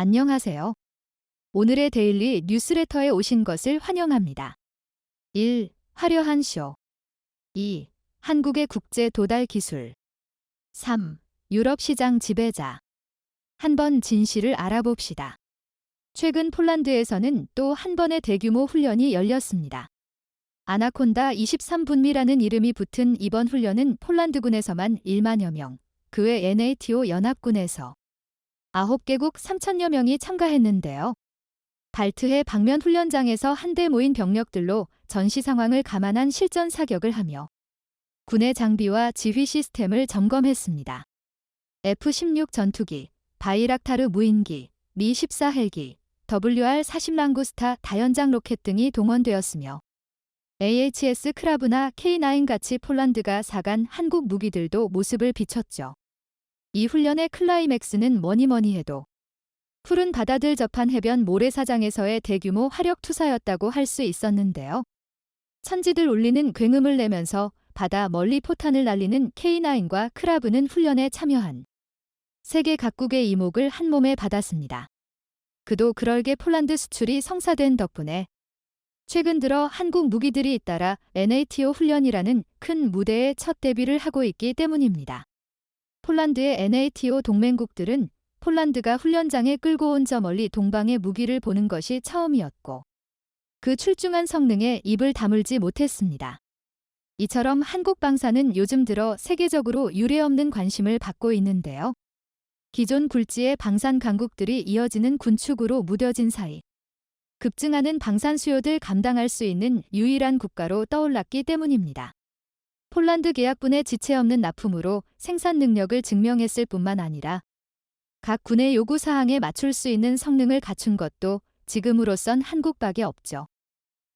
안녕하세요. 오늘의 데일리 뉴스레터에 오신 것을 환영합니다. 1. 화려한 쇼. 2. 한국의 국제 도달 기술. 3. 유럽 시장 지배자. 한번 진실을 알아봅시다. 최근 폴란드에서는 또 한 번의 대규모 훈련이 열렸습니다. 아나콘다 23분미라는 이름이 붙은 이번 훈련은 폴란드군에서만 1만여 명, 그 외 NATO 연합군에서 9개국 3천여 명이 참가했는데요. 발트해 방면 훈련장에서 한데 모인 병력들로 전시 상황을 감안한 실전 사격을 하며 군의 장비와 지휘 시스템을 점검했습니다. F-16 전투기, 바이락타르 무인기, 미-14 헬기, WR-40 랑구스타 다연장 로켓 등이 동원되었으며 AHS 크라브나 K9 같이 폴란드가 사간 한국 무기들도 모습을 비췄죠. 이 훈련의 클라이맥스는 뭐니뭐니 해도 푸른 바다들 접한 해변 모래사장에서의 대규모 화력 투사였다고 할 수 있었는데요. 천지들 울리는 굉음을 내면서 바다 멀리 포탄을 날리는 K9과 크라브는 훈련에 참여한 세계 각국의 이목을 한몸에 받았습니다. 그도 그럴게 폴란드 수출이 성사된 덕분에 최근 들어 한국 무기들이 잇따라 NATO 훈련이라는 큰 무대에 첫 데뷔를 하고 있기 때문입니다. 폴란드의 NATO 동맹국들은 폴란드가 훈련장에 끌고 온 저 멀리 동방의 무기를 보는 것이 처음이었고 그 출중한 성능에 입을 다물지 못했습니다. 이처럼 한국 방사는 요즘 들어 세계적으로 유례없는 관심을 받고 있는데요. 기존 굴지의 방산 강국들이 이어지는 군축으로 무뎌진 사이 급증하는 방산 수요들 감당할 수 있는 유일한 국가로 떠올랐기 때문입니다. 폴란드 계약분의 지체 없는 납품으로 생산 능력을 증명했을 뿐만 아니라 각 군의 요구 사항에 맞출 수 있는 성능을 갖춘 것도 지금으로선 한국밖에 없죠.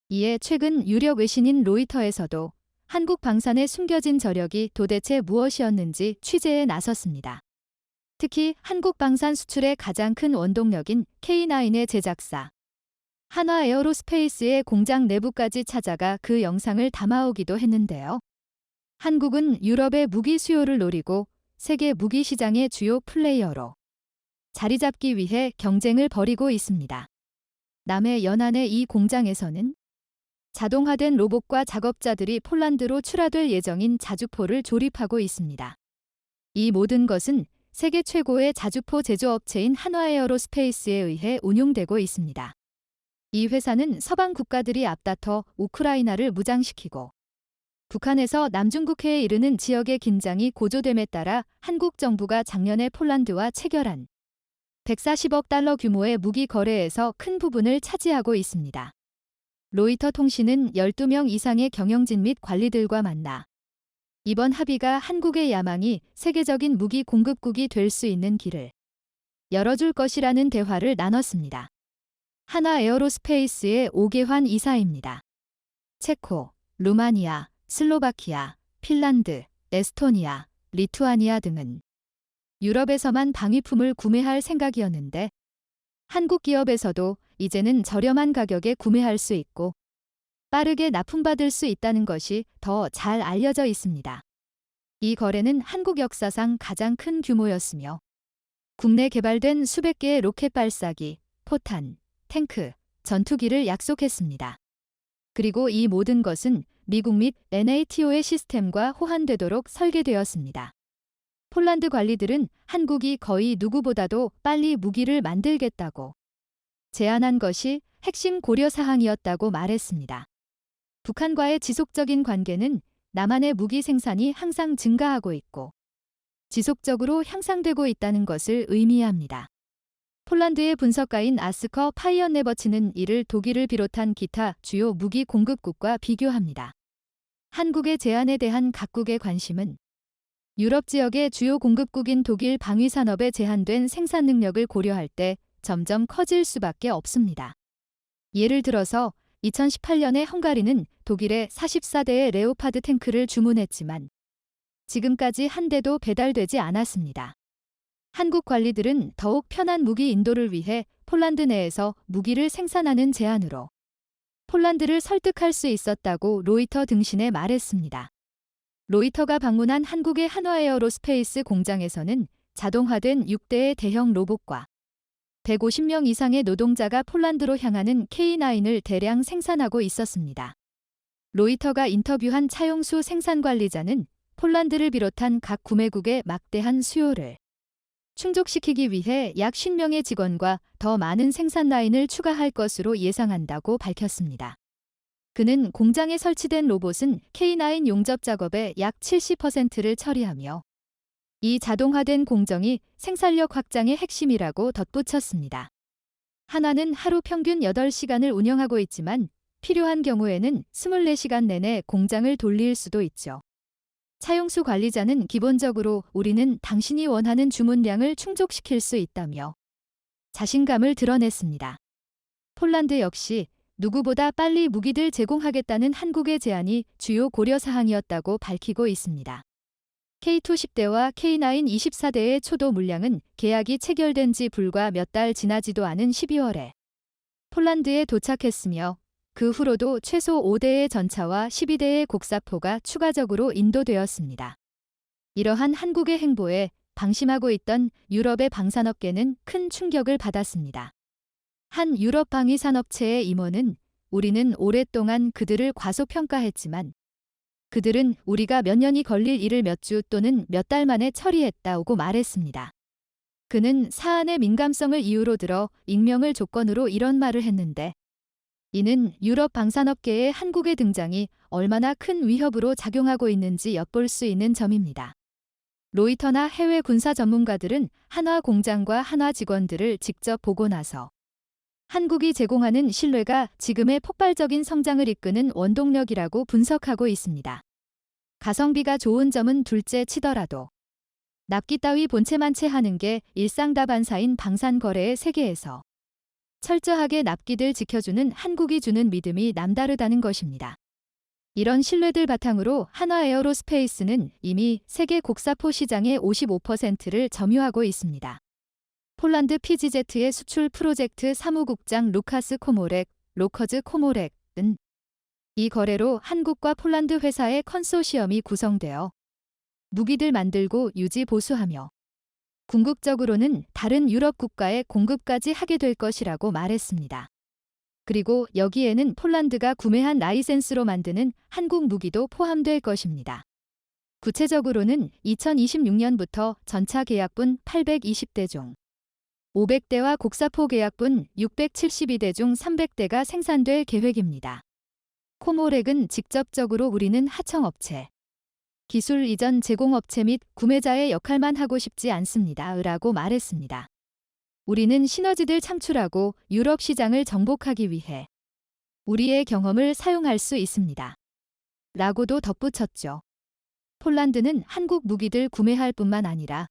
이에 최근 유력 외신인 로이터에서도 한국 방산의 숨겨진 저력이 도대체 무엇이었는지 취재에 나섰습니다. 특히 한국 방산 수출의 가장 큰 원동력인 K9의 제작사 한화 에어로스페이스의 공장 내부까지 찾아가 그 영상을 담아오기도 했는데요. 한국은 유럽의 무기 수요를 노리고 세계 무기 시장의 주요 플레이어로 자리 잡기 위해 경쟁을 벌이고 있습니다. 남해 연안의 이 공장에서는 자동화된 로봇과 작업자들이 폴란드로 출하될 예정인 자주포를 조립하고 있습니다. 이 모든 것은 세계 최고의 자주포 제조업체인 한화에어로스페이스에 의해 운용되고 있습니다. 이 회사는 서방 국가들이 앞다퉈 우크라이나를 무장시키고 북한에서 남중국해에 이르는 지역의 긴장이 고조됨에 따라 한국 정부가 작년에 폴란드와 체결한 140억 달러 규모의 무기 거래에서 큰 부분을 차지하고 있습니다. 로이터 통신은 12명 이상의 경영진 및 관리들과 만나 이번 합의가 한국의 야망이 세계적인 무기 공급국이 될 수 있는 길을 열어줄 것이라는 대화를 나눴습니다. 한화 에어로스페이스의 오계환 이사입니다. 체코, 루마니아, 슬로바키아, 핀란드, 에스토니아, 리투아니아 등은 유럽에서만 방위품을 구매할 생각이었는데 한국 기업에서도 이제는 저렴한 가격에 구매할 수 있고 빠르게 납품받을 수 있다는 것이 더 잘 알려져 있습니다. 이 거래는 한국 역사상 가장 큰 규모였으며 국내 개발된 수백 개의 로켓 발사기, 포탄, 탱크, 전투기를 약속했습니다. 그리고 이 모든 것은 미국 및 NATO의 시스템과 호환되도록 설계되었습니다. 폴란드 관리들은 한국이 거의 누구보다도 빨리 무기를 만들겠다고 제안한 것이 핵심 고려 사항이었다고 말했습니다. 북한과의 지속적인 관계는 남한의 무기 생산이 항상 증가하고 있고 지속적으로 향상되고 있다는 것을 의미합니다. 폴란드의 분석가인 아스커 파이언네버치는 이를 독일을 비롯한 기타 주요 무기 공급국과 비교합니다. 한국의 제안에 대한 각국의 관심은 유럽 지역의 주요 공급국인 독일 방위산업의 제한된 생산 능력을 고려할 때 점점 커질 수밖에 없습니다. 예를 들어서 2018년에 헝가리는 독일에 44대의 레오파드 탱크를 주문했지만 지금까지 한 대도 배달되지 않았습니다. 한국 관리들은 더욱 편한 무기 인도를 위해 폴란드 내에서 무기를 생산하는 제안으로 폴란드를 설득할 수 있었다고 로이터 등신에 말했습니다. 로이터가 방문한 한국의 한화에어로스페이스 공장에서는 자동화된 6대의 대형 로봇과 150명 이상의 노동자가 폴란드로 향하는 K9을 대량 생산하고 있었습니다. 로이터가 인터뷰한 차용수 생산관리자는 폴란드를 비롯한 각 구매국의 막대한 수요를 충족시키기 위해 약 50명의 직원과 더 많은 생산 라인을 추가할 것으로 예상한다고 밝혔습니다. 그는 공장에 설치된 로봇은 K9 용접 작업의 약 70%를 처리하며 이 자동화된 공정이 생산력 확장의 핵심이라고 덧붙였습니다. 한화는 하루 평균 8시간을 운영하고 있지만 필요한 경우에는 24시간 내내 공장을 돌릴 수도 있죠. 차용수 관리자는 기본적으로 우리는 당신이 원하는 주문량을 충족시킬 수 있다며 자신감을 드러냈습니다. 폴란드 역시 누구보다 빨리 무기들 제공하겠다는 한국의 제안이 주요 고려사항이었다고 밝히고 있습니다. K2 10대와 K9 24대의 초도 물량은 계약이 체결된 지 불과 몇 달 지나지도 않은 12월에 폴란드에 도착했으며 그 후로도 최소 5대의 전차와 12대의 곡사포가 추가적으로 인도되었습니다. 이러한 한국의 행보에 방심하고 있던 유럽의 방산업계는 큰 충격을 받았습니다. 한 유럽 방위산업체의 임원은 우리는 오랫동안 그들을 과소평가했지만 그들은 우리가 몇 년이 걸릴 일을 몇 주 또는 몇 달 만에 처리했다고 말했습니다. 그는 사안의 민감성을 이유로 들어 익명을 조건으로 이런 말을 했는데 이는 유럽 방산업계의 한국의 등장이 얼마나 큰 위협으로 작용하고 있는지 엿볼 수 있는 점입니다. 로이터나 해외 군사 전문가들은 한화 공장과 한화 직원들을 직접 보고 나서 한국이 제공하는 신뢰가 지금의 폭발적인 성장을 이끄는 원동력이라고 분석하고 있습니다. 가성비가 좋은 점은 둘째 치더라도 납기 따위 본체만 채하는 게 일상다반사인 방산거래의 세계에서 철저하게 납기들 지켜주는 한국이 주는 믿음이 남다르다는 것입니다. 이런 신뢰들 바탕으로 한화 에어로스페이스는 이미 세계 곡사포 시장의 55%를 점유하고 있습니다. 폴란드 PGZ의 수출 프로젝트 사무국장 루카스 코모렉, 로커즈 코모렉은 이 거래로 한국과 폴란드 회사의 컨소시엄이 구성되어 무기들 만들고 유지 보수하며 궁극적으로는 다른 유럽 국가에 공급까지 하게 될 것이라고 말했습니다. 그리고 여기에는 폴란드가 구매한 라이센스로 만드는 한국 무기도 포함될 것입니다. 구체적으로는 2026년부터 전차 계약분 820대 중 500대와 곡사포 계약분 672대 중 300대가 생산될 계획입니다. 코모렉은 직접적으로 우리는 하청업체, 기술 이전 제공업체 및 구매자의 역할만 하고 싶지 않습니다. 라고 말했습니다. 우리는 시너지들 창출하고 유럽 시장을 정복하기 위해 우리의 경험을 사용할 수 있습니다. 라고도 덧붙였죠. 폴란드는 한국 무기들 구매할 뿐만 아니라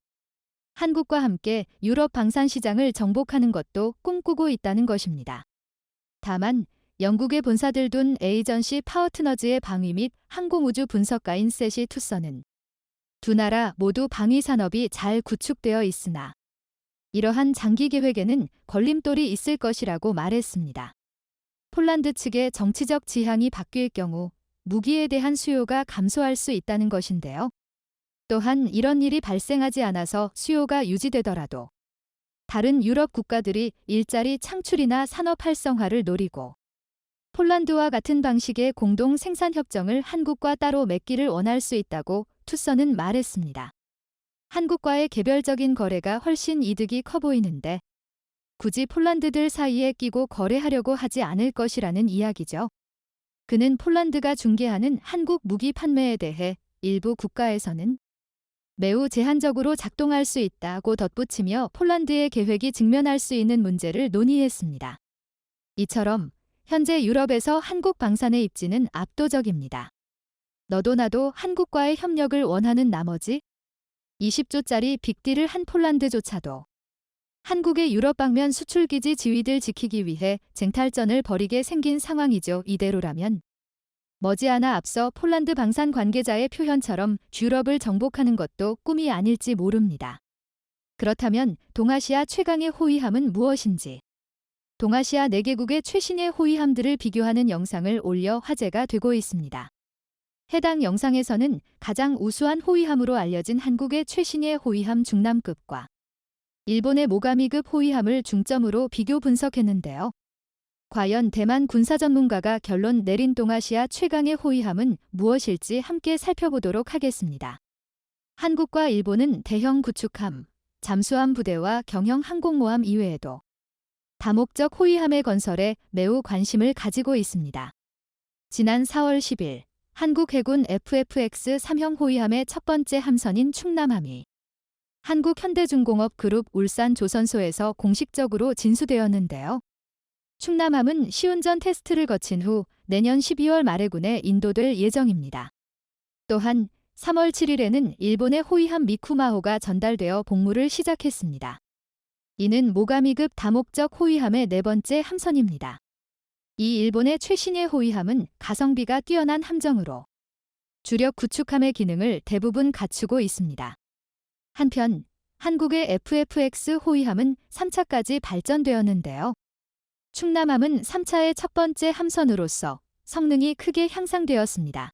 한국과 함께 유럽 방산 시장을 정복하는 것도 꿈꾸고 있다는 것입니다. 다만 영국의 본사들 둔 에이전시 파워트너즈의 방위 및 항공우주 분석가인 세시 투서는 두 나라 모두 방위 산업이 잘 구축되어 있으나 이러한 장기 계획에는 걸림돌이 있을 것이라고 말했습니다. 폴란드 측의 정치적 지향이 바뀔 경우 무기에 대한 수요가 감소할 수 있다는 것인데요. 또한 이런 일이 발생하지 않아서 수요가 유지되더라도 다른 유럽 국가들이 일자리 창출이나 산업 활성화를 노리고 폴란드와 같은 방식의 공동 생산 협정을 한국과 따로 맺기를 원할 수 있다고 투서는 말했습니다. 한국과의 개별적인 거래가 훨씬 이득이 커 보이는데 굳이 폴란드들 사이에 끼고 거래하려고 하지 않을 것이라는 이야기죠. 그는 폴란드가 중개하는 한국 무기 판매에 대해 일부 국가에서는 매우 제한적으로 작동할 수 있다고 덧붙이며 폴란드의 계획이 직면할 수 있는 문제를 논의했습니다. 이처럼 현재 유럽에서 한국 방산의 입지는 압도적입니다. 너도 나도 한국과의 협력을 원하는 나머지 20조짜리 빅딜을 한 폴란드조차도 한국의 유럽 방면 수출기지 지위들 지키기 위해 쟁탈전을 벌이게 생긴 상황이죠. 이대로라면 머지않아 앞서 폴란드 방산 관계자의 표현처럼 유럽을 정복하는 것도 꿈이 아닐지 모릅니다. 그렇다면 동아시아 최강의 호위함은 무엇인지 동아시아 4개국의 최신의 호위함들을 비교하는 영상을 올려 화제가 되고 있습니다. 해당 영상에서는 가장 우수한 호위함으로 알려진 한국의 최신의 호위함 중남급과 일본의 모가미급 호위함을 중점으로 비교 분석했는데요. 과연 대만 군사 전문가가 결론 내린 동아시아 최강의 호위함은 무엇일지 함께 살펴보도록 하겠습니다. 한국과 일본은 대형 구축함, 잠수함 부대와 경형 항공모함 이외에도 다목적 호위함의 건설에 매우 관심을 가지고 있습니다. 지난 4월 10일 한국 해군 FFX 3형 호위함의 첫 번째 함선인 충남함이 한국현대중공업 그룹 울산 조선소에서 공식적으로 진수되었는데요. 충남함은 시운전 테스트를 거친 후 내년 12월 말에 군에 인도될 예정입니다. 또한 3월 7일에는 일본의 호위함 미쿠마호가 전달되어 복무를 시작했습니다. 이는 모가미급 다목적 호위함의 네 번째 함선입니다. 이 일본의 최신의 호위함은 가성비가 뛰어난 함정으로 주력 구축함의 기능을 대부분 갖추고 있습니다. 한편 한국의 FFX 호위함은 3차까지 발전되었는데요. 충남함은 3차의 첫 번째 함선으로서 성능이 크게 향상되었습니다.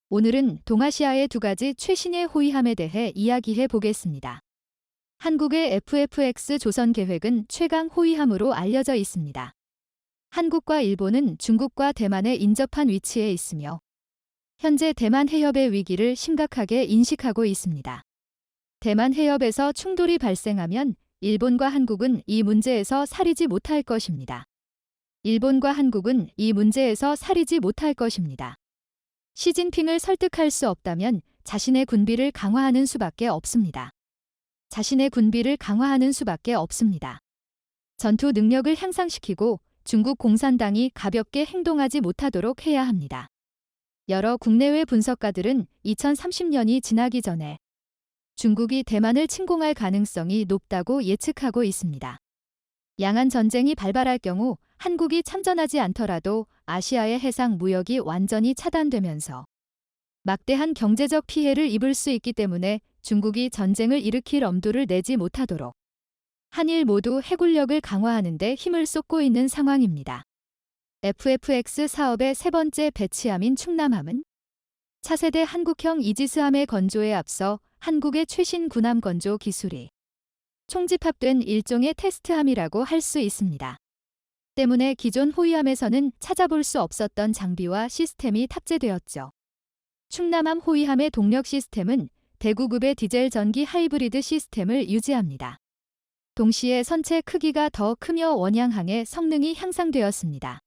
오늘은 동아시아의 두 가지 최신의 호위함에 대해 이야기해 보겠습니다. 한국의 FFX 조선 계획은 최강 호위함으로 알려져 있습니다. 한국과 일본은 중국과 대만에 인접한 위치에 있으며 현재 대만 해협의 위기를 심각하게 인식하고 있습니다. 대만 해협에서 충돌이 발생하면 일본과 한국은 이 문제에서 살이지 못할 것입니다. 일본과 한국은 이 문제에서 살이지 못할 것입니다. 시진핑을 설득할 수 없다면 자신의 군비를 강화하는 수밖에 없습니다. 자신의 군비를 강화하는 수밖에 없습니다. 전투 능력을 향상시키고 중국 공산당이 가볍게 행동하지 못하도록 해야 합니다. 여러 국내외 분석가들은 2030년이 지나기 전에 중국이 대만을 침공할 가능성이 높다고 예측하고 있습니다. 양안 전쟁이 발발할 경우 한국이 참전하지 않더라도 아시아의 해상 무역이 완전히 차단되면서 막대한 경제적 피해를 입을 수 있기 때문에 중국이 전쟁을 일으킬 엄두를 내지 못하도록 한일 모두 해군력을 강화하는 데 힘을 쏟고 있는 상황입니다. FFX 사업의 세 번째 배치함인 충남함은 차세대 한국형 이지스함의 건조에 앞서 한국의 최신 군함 건조 기술이 총집합된 일종의 테스트함이라고 할 수 있습니다. 때문에 기존 호위함에서는 찾아볼 수 없었던 장비와 시스템이 탑재되었죠. 충남함 호위함의 동력 시스템은 대구급의 디젤 전기 하이브리드 시스템을 유지합니다. 동시에 선체 크기가 더 크며 원양항의 성능이 향상되었습니다.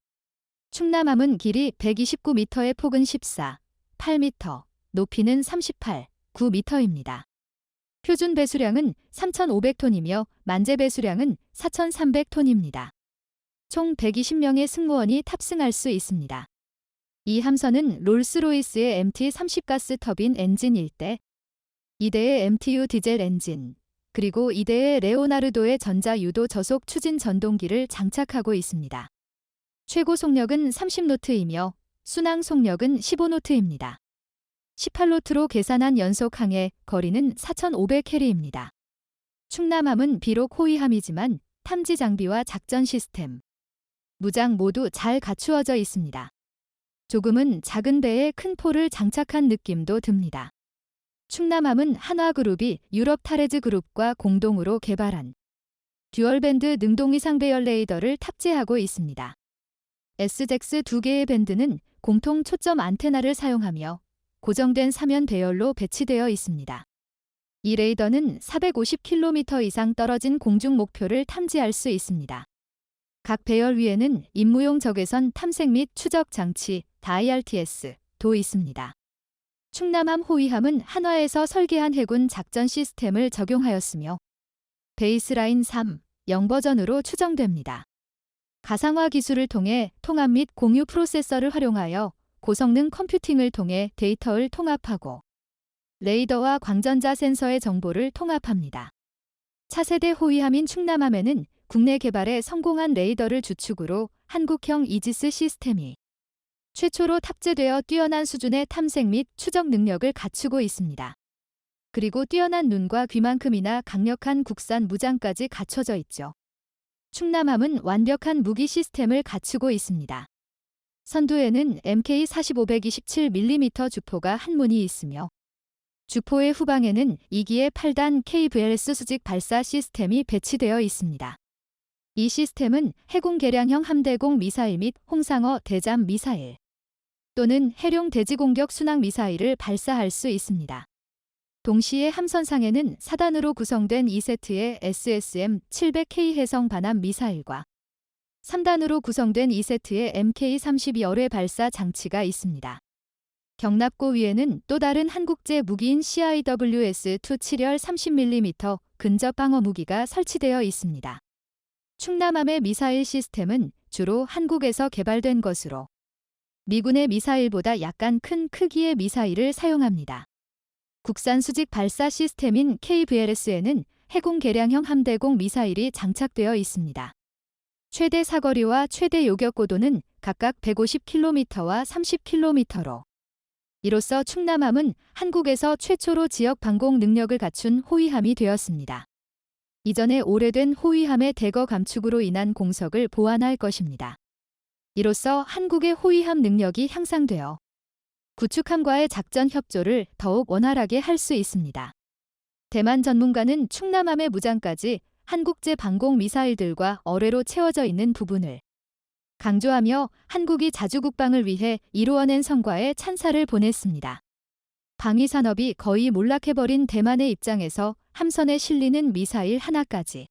충남함은 길이 129m의 폭은 14, 8m, 높이는 38, 9m입니다. 표준 배수량은 3,500톤이며 만재 배수량은 4,300톤입니다. 총 120명의 승무원이 탑승할 수 있습니다. 이 함선은 롤스로이스의 MT-30 가스 터빈 엔진 1대, 2대의 MTU 디젤 엔진, 그리고 2대의 레오나르도의 전자 유도 저속 추진 전동기를 장착하고 있습니다. 최고 속력은 30노트이며 순항 속력은 15노트입니다. 18노트로 계산한 연속 항해 거리는 4,500캐리입니다. 충남함은 비록 호위함이지만 탐지 장비와 작전 시스템, 무장 모두 잘 갖추어져 있습니다. 조금은 작은 배에 큰 포를 장착한 느낌도 듭니다. 충남함은 한화그룹이 유럽 타레즈 그룹과 공동으로 개발한 듀얼밴드 능동위상 배열 레이더를 탑재하고 있습니다. SJAX 2개의 밴드는 공통 초점 안테나를 사용하며 고정된 사면 배열로 배치되어 있습니다. 이 레이더는 450km 이상 떨어진 공중 목표를 탐지할 수 있습니다. 각 배열 위에는 임무용 적외선 탐색 및 추적 장치 DIRTS-도 있습니다. 충남함 호위함은 한화에서 설계한 해군 작전 시스템을 적용하였으며 베이스라인 3.0 버전으로 추정됩니다. 가상화 기술을 통해 통합 및 공유 프로세서를 활용하여 고성능 컴퓨팅을 통해 데이터를 통합하고 레이더와 광전자 센서의 정보를 통합합니다. 차세대 호위함인 충남함에는 국내 개발에 성공한 레이더를 주축으로 한국형 이지스 시스템이 최초로 탑재되어 뛰어난 수준의 탐색 및 추적 능력을 갖추고 있습니다. 그리고 뛰어난 눈과 귀만큼이나 강력한 국산 무장까지 갖춰져 있죠. 충남함은 완벽한 무기 시스템을 갖추고 있습니다. 선두에는 MK4527mm 주포가 한 문이 있으며 주포의 후방에는 2기의 8단 KVLS 수직 발사 시스템이 배치되어 있습니다. 이 시스템은 해군 개량형 함대공 미사일 및 홍상어 대잠 미사일 또는 해룡 대지공격 순항 미사일을 발사할 수 있습니다. 동시에 함선상에는 4단으로 구성된 2세트의 SSM-700K 해성 반함 미사일과 3단으로 구성된 2세트의 MK-32 어뢰 발사 장치가 있습니다. 경납고 위에는 또 다른 한국제 무기인 CIWS-2 7열 30mm 근접 방어 무기가 설치되어 있습니다. 충남함의 미사일 시스템은 주로 한국에서 개발된 것으로 미군의 미사일보다 약간 큰 크기의 미사일을 사용합니다. 국산 수직 발사 시스템인 KVLS에는 해군 개량형 함대공 미사일이 장착되어 있습니다. 최대 사거리와 최대 요격 고도는 각각 150km와 30km로 이로써 충남함은 한국에서 최초로 지역 방공 능력을 갖춘 호위함이 되었습니다. 이전에 오래된 호위함의 대거 감축으로 인한 공석을 보완할 것입니다. 이로써 한국의 호위함 능력이 향상되어 구축함과의 작전 협조를 더욱 원활하게 할 수 있습니다. 대만 전문가는 충남함의 무장까지 한국제 방공 미사일들과 어뢰로 채워져 있는 부분을 강조하며 한국이 자주국방을 위해 이루어낸 성과에 찬사를 보냈습니다. 방위산업이 거의 몰락해버린 대만의 입장에서 함선에 실리는 미사일 하나까지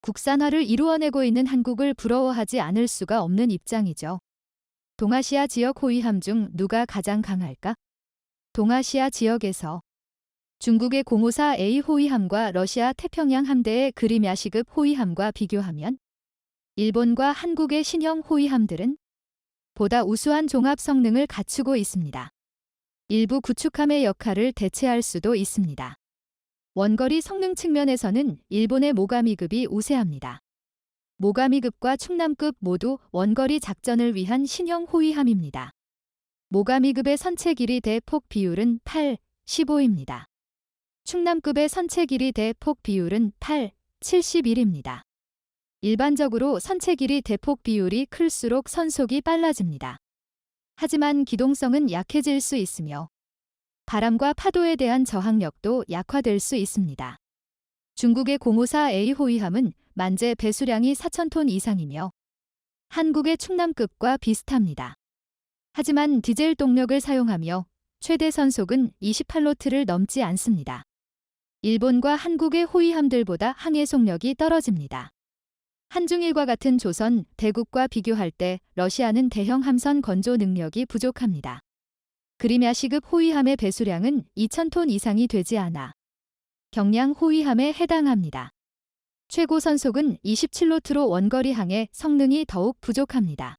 국산화를 이루어내고 있는 한국을 부러워하지 않을 수가 없는 입장이죠. 동아시아 지역 호위함 중 누가 가장 강할까? 동아시아 지역에서 중국의 054A 호위함과 러시아 태평양 함대의 그리미아시급 호위함과 비교하면 일본과 한국의 신형 호위함들은 보다 우수한 종합 성능을 갖추고 있습니다. 일부 구축함의 역할을 대체할 수도 있습니다. 원거리 성능 측면에서는 일본의 모가미급이 우세합니다. 모가미급과 충남급 모두 원거리 작전을 위한 신형 호위함입니다. 모가미급의 선체 길이 대 폭 비율은 8:15입니다. 충남급의 선체 길이 대 폭 비율은 8:71입니다. 일반적으로 선체 길이 대폭 비율이 클수록 선속이 빨라집니다. 하지만 기동성은 약해질 수 있으며 바람과 파도에 대한 저항력도 약화될 수 있습니다. 중국의 054A 호위함은 만재 배수량이 4,000톤 이상이며 한국의 충남급과 비슷합니다. 하지만 디젤 동력을 사용하며 최대 선속은 28노트를 넘지 않습니다. 일본과 한국의 호위함들보다 항해 속력이 떨어집니다. 한중일과 같은 조선, 대국과 비교할 때 러시아는 대형 함선 건조 능력이 부족합니다. 그리미아시급 호위함의 배수량은 2,000톤 이상이 되지 않아 경량 호위함에 해당합니다. 최고 선속은 27노트로 원거리 항해 성능이 더욱 부족합니다.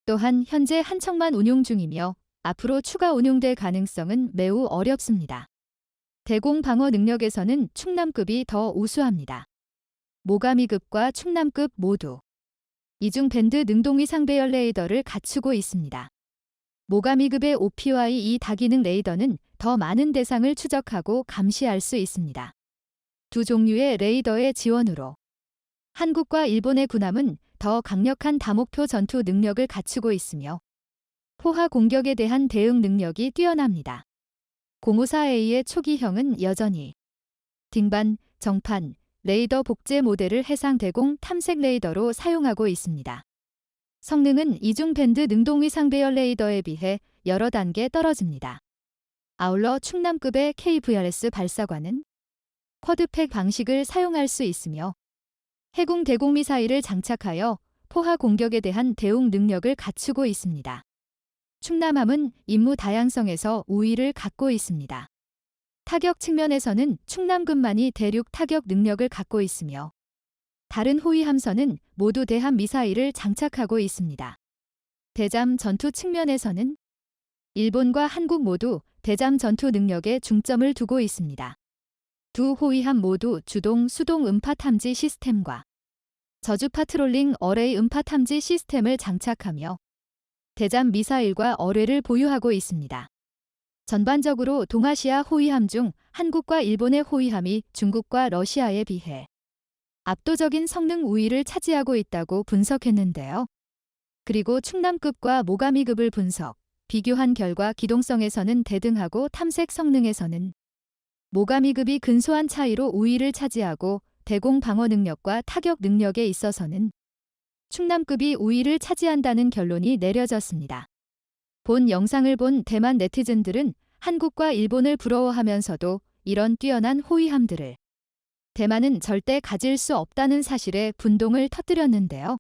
또한 현재 한 척만 운용 중이며 앞으로 추가 운용될 가능성은 매우 어렵습니다. 대공 방어 능력에서는 충남급이 더 우수합니다. 모가미급과 충남급 모두 이중 밴드 능동위 상배열 레이더를 갖추고 있습니다. 모가미급의 OPY-2 다기능 레이더는 더 많은 대상을 추적하고 감시할 수 있습니다. 두 종류의 레이더의 지원으로 한국과 일본의 군함은 더 강력한 다목표 전투 능력을 갖추고 있으며 포화 공격에 대한 대응 능력이 뛰어납니다. 054A의 초기형은 여전히 딩반, 정판, 레이더 복제 모델을 해상 대공 탐색 레이더로 사용하고 있습니다. 성능은 이중 밴드 능동위 상배열 레이더에 비해 여러 단계 떨어집니다. 아울러 충남급의 KVLS 발사관은 쿼드팩 방식을 사용할 수 있으며 해군 대공미사일을 장착하여 포화 공격에 대한 대응 능력을 갖추고 있습니다. 충남함은 임무 다양성에서 우위를 갖고 있습니다. 타격 측면에서는 충남급만이 대륙 타격 능력을 갖고 있으며 다른 호위함선은 모두 대함 미사일을 장착하고 있습니다. 대잠 전투 측면에서는 일본과 한국 모두 대잠 전투 능력에 중점을 두고 있습니다. 두 호위함 모두 주동, 수동 음파 탐지 시스템과 저주 파트롤링 어레이 음파 탐지 시스템을 장착하며 대잠 미사일과 어뢰를 보유하고 있습니다. 전반적으로 동아시아 호위함 중 한국과 일본의 호위함이 중국과 러시아에 비해 압도적인 성능 우위를 차지하고 있다고 분석했는데요. 그리고 충남급과 모가미급을 비교한 결과 기동성에서는 대등하고 탐색 성능에서는 모가미급이 근소한 차이로 우위를 차지하고 대공 방어 능력과 타격 능력에 있어서는 충남급이 우위를 차지한다는 결론이 내려졌습니다. 본 영상을 본 대만 네티즌들은 한국과 일본을 부러워하면서도 이런 뛰어난 호위함들을 대만은 절대 가질 수 없다는 사실에 분동을 터뜨렸는데요.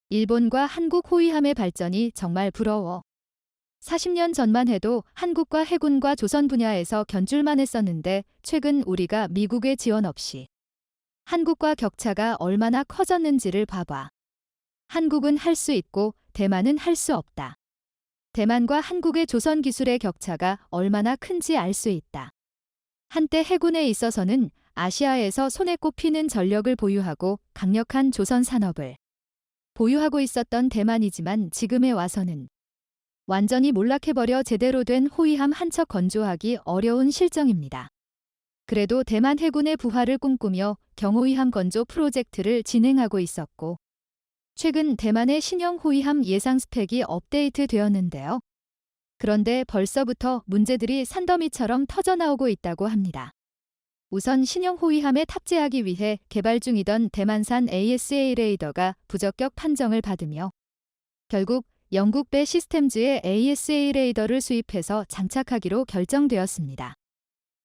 일본과 한국 호위함의 발전이 정말 부러워. 40년 전만 해도 한국과 해군과 조선 분야에서 견줄만 했었는데 최근 우리가 미국의 지원 없이 한국과 격차가 얼마나 커졌는지를 봐봐. 한국은 할 수 있고 대만은 할 수 없다. 대만과 한국의 조선 기술의 격차가 얼마나 큰지 알 수 있다. 한때 해군에 있어서는 아시아에서 손에 꼽히는 전력을 보유하고 강력한 조선 산업을 보유하고 있었던 대만이지만 지금에 와서는 완전히 몰락해버려 제대로 된 호위함 한 척 건조하기 어려운 실정입니다. 그래도 대만 해군의 부활을 꿈꾸며 경호위함 건조 프로젝트를 진행하고 있었고 최근 대만의 신형 호위함 예상 스펙이 업데이트 되었는데요. 그런데 벌써부터 문제들이 산더미처럼 터져나오고 있다고 합니다. 우선 신형 호위함에 탑재하기 위해 개발 중이던 대만산 ASA 레이더가 부적격 판정을 받으며 결국 영국 배 시스템즈의 ASA 레이더를 수입해서 장착하기로 결정되었습니다.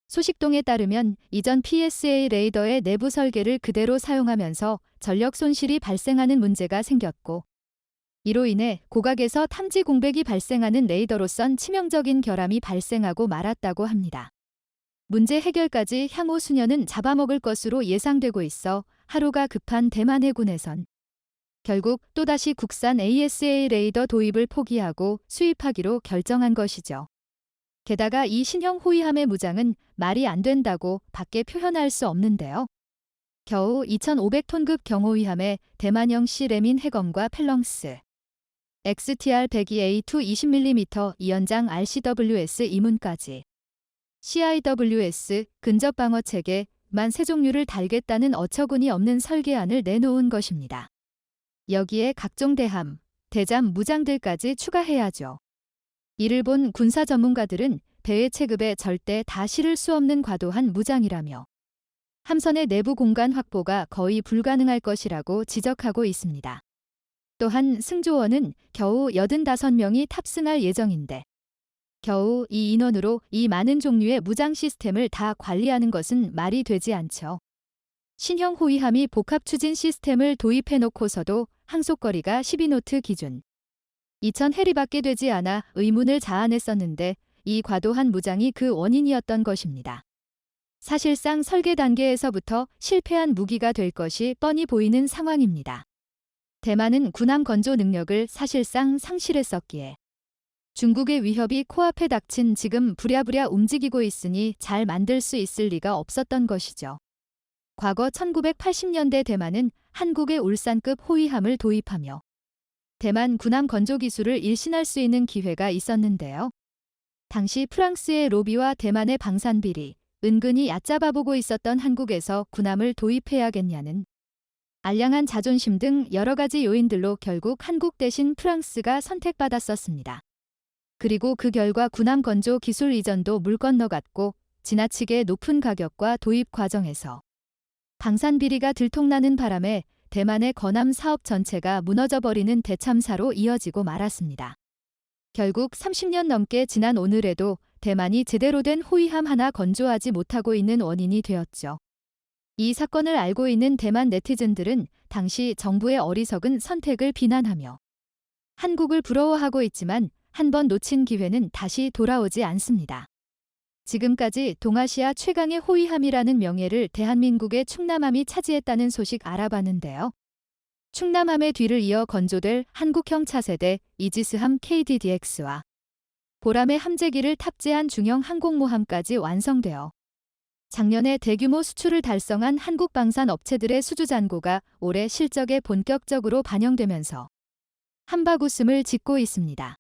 소식통에 따르면 이전 PSA 레이더의 내부 설계를 그대로 사용하면서 전력 손실이 발생하는 문제가 생겼고 이로 인해 고각에서 탐지 공백이 발생하는 레이더로선 치명적인 결함이 발생하고 말았다고 합니다. 문제 해결까지 향후 수년은 잡아먹을 것으로 예상되고 있어 하루가 급한 대만 해군에선 결국 또다시 국산 ASA 레이더 도입을 포기하고 수입하기로 결정한 것이죠. 게다가 이 신형 호위함의 무장은 말이 안 된다고 밖에 표현할 수 없는데요. 겨우 2,500톤급 경호위함에 대만형 C 레민 해검과 펠렁스, XTR-102A2 20mm 이연장 RCWS 이문까지 CIWS 근접방어체계 만 세 종류를 달겠다는 어처구니 없는 설계안을 내놓은 것입니다. 여기에 각종 대함, 대잠 무장들까지 추가해야죠. 이를 본 군사 전문가들은 배의 체급에 절대 다 실을 수 없는 과도한 무장이라며 함선의 내부 공간 확보가 거의 불가능할 것이라고 지적하고 있습니다. 또한 승조원은 겨우 85명이 탑승할 예정인데 겨우 이 인원으로 이 많은 종류의 무장 시스템을 다 관리하는 것은 말이 되지 않죠. 신형 호위함이 복합 추진 시스템을 도입해놓고서도 항속거리가 12노트 기준 2,000해리밖에 되지 않아 의문을 자아냈었는데 이 과도한 무장이 그 원인이었던 것입니다. 사실상 설계 단계에서부터 실패한 무기가 될 것이 뻔히 보이는 상황입니다. 대만은 군함 건조 능력을 사실상 상실했었기에 중국의 위협이 코앞에 닥친 지금 부랴부랴 움직이고 있으니 잘 만들 수 있을 리가 없었던 것이죠. 과거 1980년대 대만은 한국의 울산급 호위함을 도입하며 대만 군함 건조 기술을 일신할 수 있는 기회가 있었는데요. 당시 프랑스의 로비와 대만의 방산비리, 은근히 얕잡아보고 있었던 한국에서 군함을 도입해야겠냐는 알량한 자존심 등 여러 가지 요인들로 결국 한국 대신 프랑스가 선택받았었습니다. 그리고 그 결과 군함 건조 기술 이전도 물 건너갔고 지나치게 높은 가격과 도입 과정에서 방산비리가 들통나는 바람에 대만의 건함 사업 전체가 무너져버리는 대참사로 이어지고 말았습니다. 결국 30년 넘게 지난 오늘에도 대만이 제대로 된 호위함 하나 건조하지 못하고 있는 원인이 되었죠. 이 사건을 알고 있는 대만 네티즌들은 당시 정부의 어리석은 선택을 비난하며 한국을 부러워하고 있지만 한 번 놓친 기회는 다시 돌아오지 않습니다. 지금까지 동아시아 최강의 호위함이라는 명예를 대한민국의 충남함이 차지했다는 소식 알아봤는데요. 충남함의 뒤를 이어 건조될 한국형 차세대 이지스함 KDDX와 보람의 함재기를 탑재한 중형 항공모함까지 완성되어 작년에 대규모 수출을 달성한 한국 방산 업체들의 수주잔고가 올해 실적에 본격적으로 반영되면서 한바구음을 짓고 있습니다.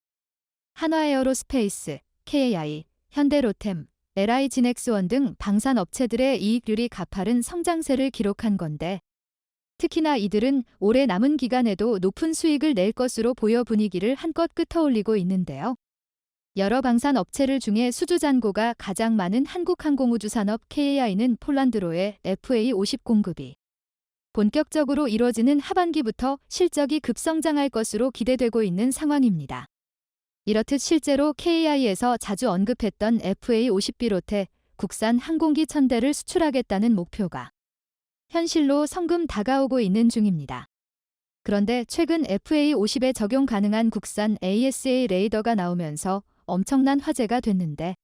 한화에어로스페이스, KAI, 현대로템, LI지넥스원 등 방산 업체들의 이익률이 가파른 성장세를 기록한 건데 특히나 이들은 올해 남은 기간에도 높은 수익을 낼 것으로 보여 분위기를 한껏 끌어올리고 있는데요. 여러 방산 업체를 중에 수주 잔고가 가장 많은 한국항공우주산업 KAI는 폴란드로의 FA50 공급이 본격적으로 이뤄지는 하반기부터 실적이 급성장할 것으로 기대되고 있는 상황입니다. 이렇듯 실제로 KAI에서 자주 언급했던 FA50 비롯해 국산 항공기 1000대를 수출하겠다는 목표가 현실로 성금 다가오고 있는 중입니다. 그런데 최근 FA50에 적용 가능한 국산 ASA 레이더가 나오면서 엄청난 화제가 됐는데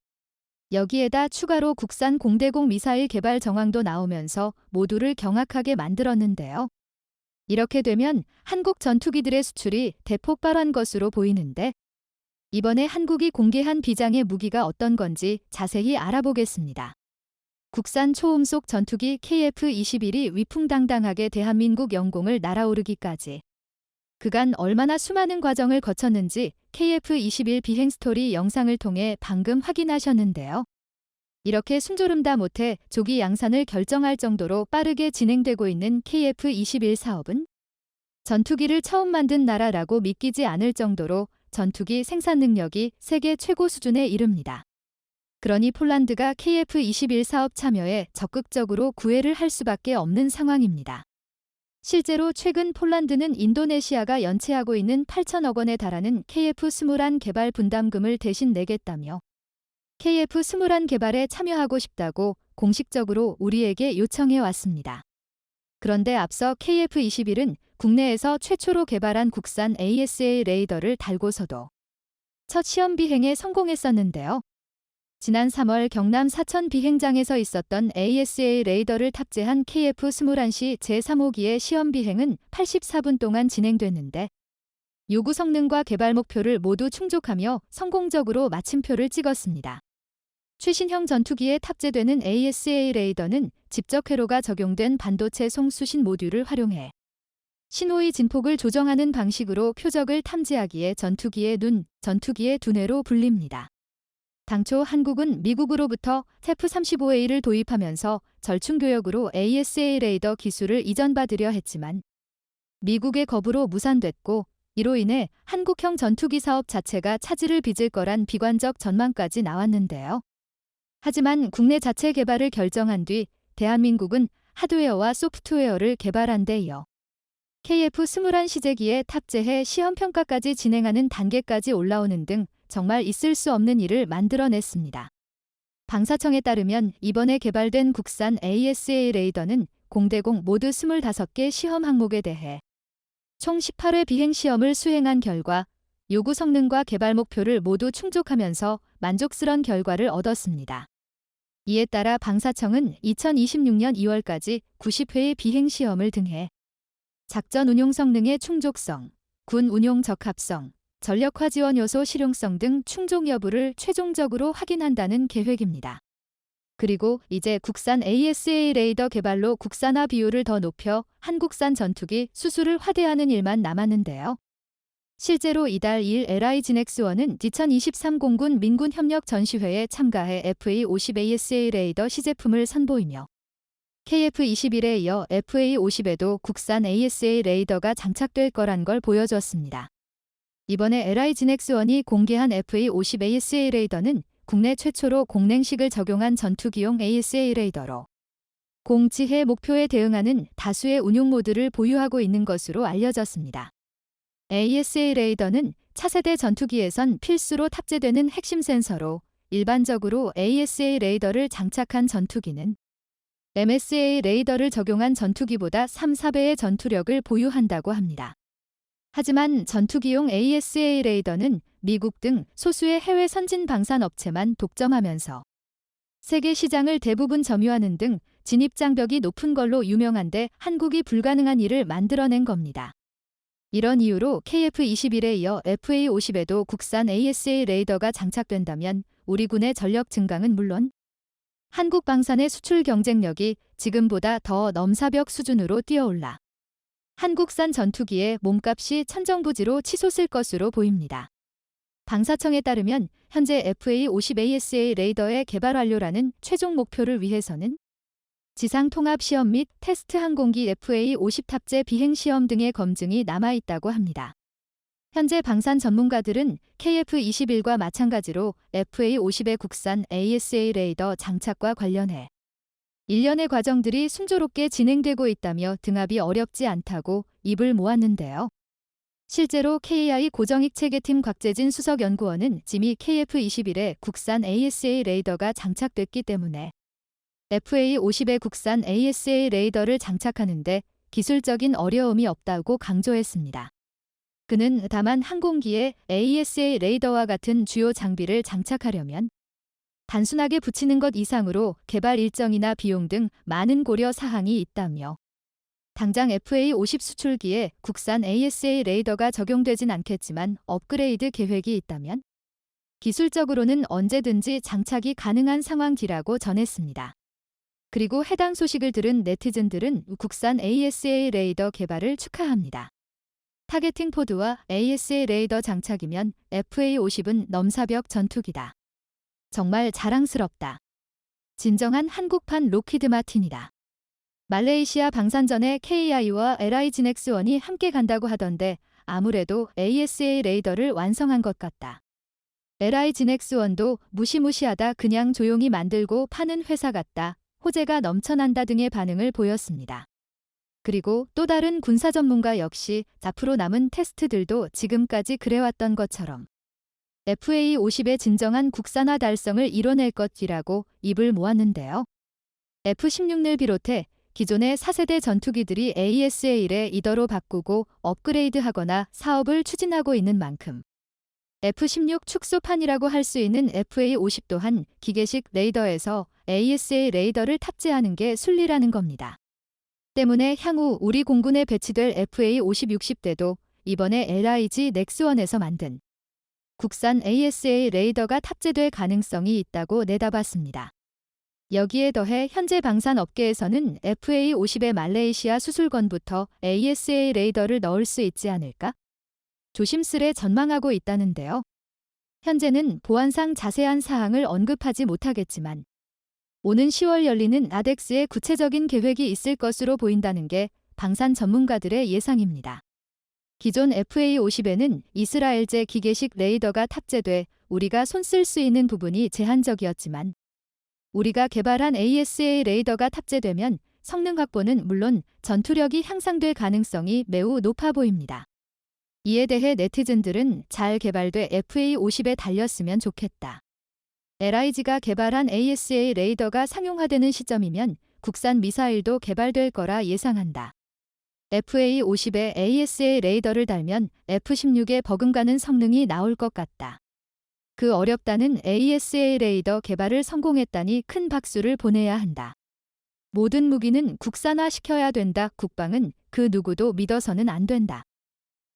여기에다 추가로 국산 공대공 미사일 개발 정황도 나오면서 모두를 경악하게 만들었는데요. 이렇게 되면 한국 전투기들의 수출이 대폭발한 것으로 보이는데 이번에 한국이 공개한 비장의 무기가 어떤 건지 자세히 알아보겠습니다. 국산 초음속 전투기 KF-21이 위풍당당하게 대한민국 영공을 날아오르기까지 그간 얼마나 수많은 과정을 거쳤는지 KF-21 비행 스토리 영상을 통해 방금 확인하셨는데요. 이렇게 순조름다 못해 조기 양산을 결정할 정도로 빠르게 진행되고 있는 KF-21 사업은 전투기를 처음 만든 나라라고 믿기지 않을 정도로 전투기 생산 능력이 세계 최고 수준에 이릅니다. 그러니 폴란드가 KF-21 사업 참여에 적극적으로 구애를 할 수밖에 없는 상황입니다. 실제로 최근 폴란드는 인도네시아가 연체하고 있는 8천억 원에 달하는 KF-21 개발 분담금을 대신 내겠다며 KF-21 개발에 참여하고 싶다고 공식적으로 우리에게 요청해 왔습니다. 그런데 앞서 KF-21은 국내에서 최초로 개발한 국산 ASA 레이더를 달고서도 첫 시험 비행에 성공했었는데요. 지난 3월 경남 사천 비행장에서 있었던 ASA 레이더를 탑재한 KF-21시 제3호기의 시험 비행은 84분 동안 진행됐는데 요구 성능과 개발 목표를 모두 충족하며 성공적으로 마침표를 찍었습니다. 최신형 전투기에 탑재되는 ASA 레이더는 직접 회로가 적용된 반도체 송수신 모듈을 활용해 신호의 진폭을 조정하는 방식으로 표적을 탐지하기에 전투기의 눈, 전투기의 두뇌로 불립니다. 당초 한국은 미국으로부터 TF-35A를 도입하면서 절충교역으로 ASA 레이더 기술을 이전받으려 했지만 미국의 거부로 무산됐고 이로 인해 한국형 전투기 사업 자체가 차질을 빚을 거란 비관적 전망까지 나왔는데요. 하지만 국내 자체 개발을 결정한 뒤 대한민국은 하드웨어와 소프트웨어를 개발한 데 이어 KF-21 시제기에 탑재해 시험평가까지 진행하는 단계까지 올라오는 등 정말 있을 수 없는 일을 만들어냈습니다. 방사청에 따르면 이번에 개발된 국산 ASA 레이더는 공대공 모두 25개 시험 항목에 대해 총 18회 비행 시험을 수행한 결과 요구 성능과 개발 목표를 모두 충족하면서 만족스런 결과를 얻었습니다. 이에 따라 방사청은 2026년 2월까지 90회의 비행 시험을 등해 작전 운용 성능의 충족성, 군 운용 적합성, 전력화 지원 요소 실용성 등 충족 여부를 최종적으로 확인한다는 계획입니다. 그리고 이제 국산 ASA 레이더 개발로 국산화 비율을 더 높여 한국산 전투기 수수를 확대하는 일만 남았는데요. 실제로 이달 2일 LIGNX1은 2023 공군 민군 협력 전시회에 참가해 FA50 ASA 레이더 시제품을 선보이며 KF-21에 이어 FA50에도 국산 ASA 레이더가 장착될 거란 걸 보여줬습니다. 이번에 LIGNX1이 공개한 FA50 ASA 레이더는 국내 최초로 공냉식을 적용한 전투기용 ASA 레이더로 공지해 목표에 대응하는 다수의 운용 모드를 보유하고 있는 것으로 알려졌습니다. ASA 레이더는 차세대 전투기에선 필수로 탑재되는 핵심 센서로 일반적으로 ASA 레이더를 장착한 전투기는 MSA 레이더를 적용한 전투기보다 3-4배의 전투력을 보유한다고 합니다. 하지만 전투기용 ASA 레이더는 미국 등 소수의 해외 선진 방산 업체만 독점하면서 세계 시장을 대부분 점유하는 등 진입 장벽이 높은 걸로 유명한데 한국이 불가능한 일을 만들어낸 겁니다. 이런 이유로 KF-21에 이어 FA50에도 국산 ASA 레이더가 장착된다면 우리 군의 전력 증강은 물론 한국 방산의 수출 경쟁력이 지금보다 더 넘사벽 수준으로 뛰어올라 한국산 전투기의 몸값이 천정부지로 치솟을 것으로 보입니다. 방사청에 따르면 현재 FA50 ASA 레이더의 개발 완료라는 최종 목표를 위해서는 지상 통합 시험 및 테스트 항공기 FA50 탑재 비행 시험 등의 검증이 남아있다고 합니다. 현재 방산 전문가들은 KF-21과 마찬가지로 FA-50의 국산 ASA 레이더 장착과 관련해 일련의 과정들이 순조롭게 진행되고 있다며 등합이 어렵지 않다고 입을 모았는데요. 실제로 KAI 고정익 체계팀 곽재진 수석연구원은 이미 KF-21에 국산 ASA 레이더가 장착됐기 때문에 FA-50의 국산 ASA 레이더를 장착하는데 기술적인 어려움이 없다고 강조했습니다. 그는 다만 항공기에 ASA 레이더와 같은 주요 장비를 장착하려면 단순하게 붙이는 것 이상으로 개발 일정이나 비용 등 많은 고려 사항이 있다며 당장 FA-50 수출기에 국산 ASA 레이더가 적용되진 않겠지만 업그레이드 계획이 있다면 기술적으로는 언제든지 장착이 가능한 상황이라고 전했습니다. 그리고 해당 소식을 들은 네티즌들은 국산 ASA 레이더 개발을 축하합니다. 타겟팅 포드와 ASA 레이더 장착이면 FA-50은 넘사벽 전투기다. 정말 자랑스럽다. 진정한 한국판 로키드 마틴이다. 말레이시아 방산전에 KAI와 LIGNX1이 함께 간다고 하던데 아무래도 ASA 레이더를 완성한 것 같다. LIGNX1도 무시무시하다 그냥 조용히 만들고 파는 회사 같다. 호재가 넘쳐난다 등의 반응을 보였습니다. 그리고 또 다른 군사 전문가 역시 앞으로 남은 테스트들도 지금까지 그래왔던 것처럼 FA-50의 진정한 국산화 달성을 이뤄낼 것이라고 입을 모았는데요. F-16을 비롯해 기존의 4세대 전투기들이 ASA-1에 이더로 바꾸고 업그레이드하거나 사업을 추진하고 있는 만큼 F-16 축소판이라고 할 수 있는 FA-50 또한 기계식 레이더에서 ASA 레이더를 탑재하는 게 순리라는 겁니다. 때문에 향후 우리 공군에 배치될 FA-50 60대도 이번에 LIG-NX1에서 만든 국산 ASA 레이더가 탑재될 가능성이 있다고 내다봤습니다. 여기에 더해 현재 방산 업계에서는 FA-50의 말레이시아 수술건부터 ASA 레이더를 넣을 수 있지 않을까? 조심스레 전망하고 있다는데요. 현재는 보안상 자세한 사항을 언급하지 못하겠지만 오는 10월 열리는 아덱스의 구체적인 계획이 있을 것으로 보인다는 게 방산 전문가들의 예상입니다. 기존 FA-50에는 이스라엘제 기계식 레이더가 탑재돼 우리가 손쓸 수 있는 부분이 제한적이었지만 우리가 개발한 ASA 레이더가 탑재되면 성능 확보는 물론 전투력이 향상될 가능성이 매우 높아 보입니다. 이에 대해 네티즌들은 잘 개발돼 FA-50에 달렸으면 좋겠다. LIG가 개발한 ASA 레이더가 상용화되는 시점이면 국산 미사일도 개발될 거라 예상한다. FA-50에 ASA 레이더를 달면 F-16에 버금가는 성능이 나올 것 같다. 그 어렵다는 ASA 레이더 개발을 성공했다니 큰 박수를 보내야 한다. 모든 무기는 국산화시켜야 된다. 국방은 그 누구도 믿어서는 안 된다.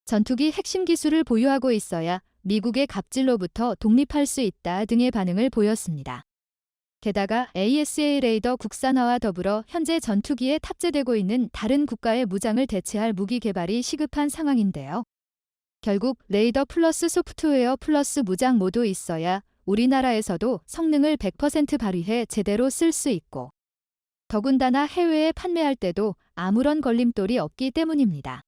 전투기 핵심 기술을 보유하고 있어야 미국의 갑질로부터 독립할 수 있다 등의 반응을 보였습니다. 게다가 ASA 레이더 국산화와 더불어 현재 전투기에 탑재되고 있는 다른 국가의 무장을 대체할 무기 개발이 시급한 상황인데요. 결국 레이더 플러스 소프트웨어 플러스 무장 모두 있어야 우리나라에서도 성능을 100% 발휘해 제대로 쓸 수 있고 더군다나 해외에 판매할 때도 아무런 걸림돌이 없기 때문입니다.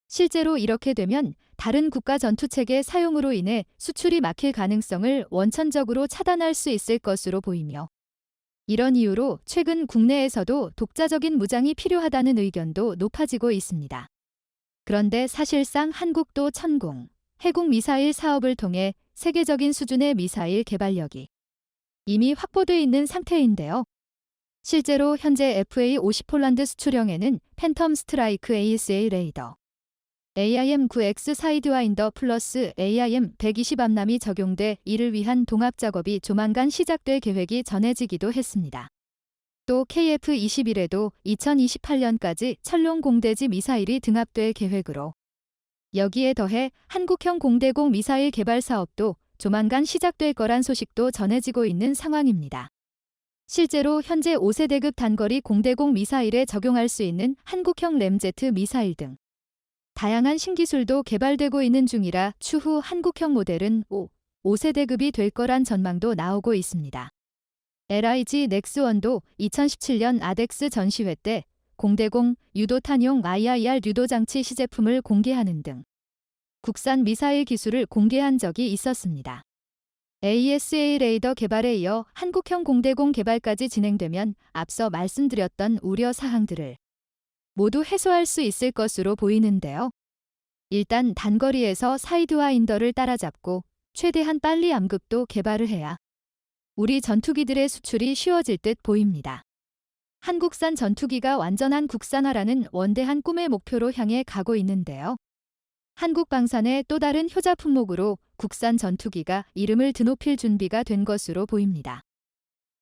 실제로 이렇게 되면 다른 국가 전투체계 사용으로 인해 수출이 막힐 가능성을 원천적으로 차단할 수 있을 것으로 보이며 이런 이유로 최근 국내에서도 독자적인 무장이 필요하다는 의견도 높아지고 있습니다. 그런데 사실상 한국도 천공, 해군 미사일 사업을 통해 세계적인 수준의 미사일 개발력이 이미 확보돼 있는 상태인데요. 실제로 현재 FA-50 폴란드 수출형에는 팬텀 스트라이크 ASA 레이더, AIM-9X 사이드와인더 플러스 AIM-120 암람이 적용돼 이를 위한 동합 작업이 조만간 시작될 계획이 전해지기도 했습니다. 또 KF-21에도 2028년까지 철룡 공대지 미사일이 등합될 계획으로 여기에 더해 한국형 공대공 미사일 개발 사업도 조만간 시작될 거란 소식도 전해지고 있는 상황입니다. 실제로 현재 5세대급 단거리 공대공 미사일에 적용할 수 있는 한국형 램제트 미사일 등 다양한 신기술도 개발되고 있는 중이라 추후 한국형 모델은 5세대급이 될 거란 전망도 나오고 있습니다. LIG-NX1도 2017년 아덱스 전시회 때 공대공 유도탄용 IIR 유도 장치 시제품을 공개하는 등 국산 미사일 기술을 공개한 적이 있었습니다. ASA 레이더 개발에 이어 한국형 공대공 개발까지 진행되면 앞서 말씀드렸던 우려 사항들을 모두 해소할 수 있을 것으로 보이는데요. 일단 단거리에서 사이드와인더를 따라잡고 최대한 빨리 암극도 개발을 해야 우리 전투기들의 수출이 쉬워질 듯 보입니다. 한국산 전투기가 완전한 국산화라는 원대한 꿈의 목표로 향해 가고 있는데요. 한국방산의 또 다른 효자 품목으로 국산 전투기가 이름을 드높일 준비가 된 것으로 보입니다.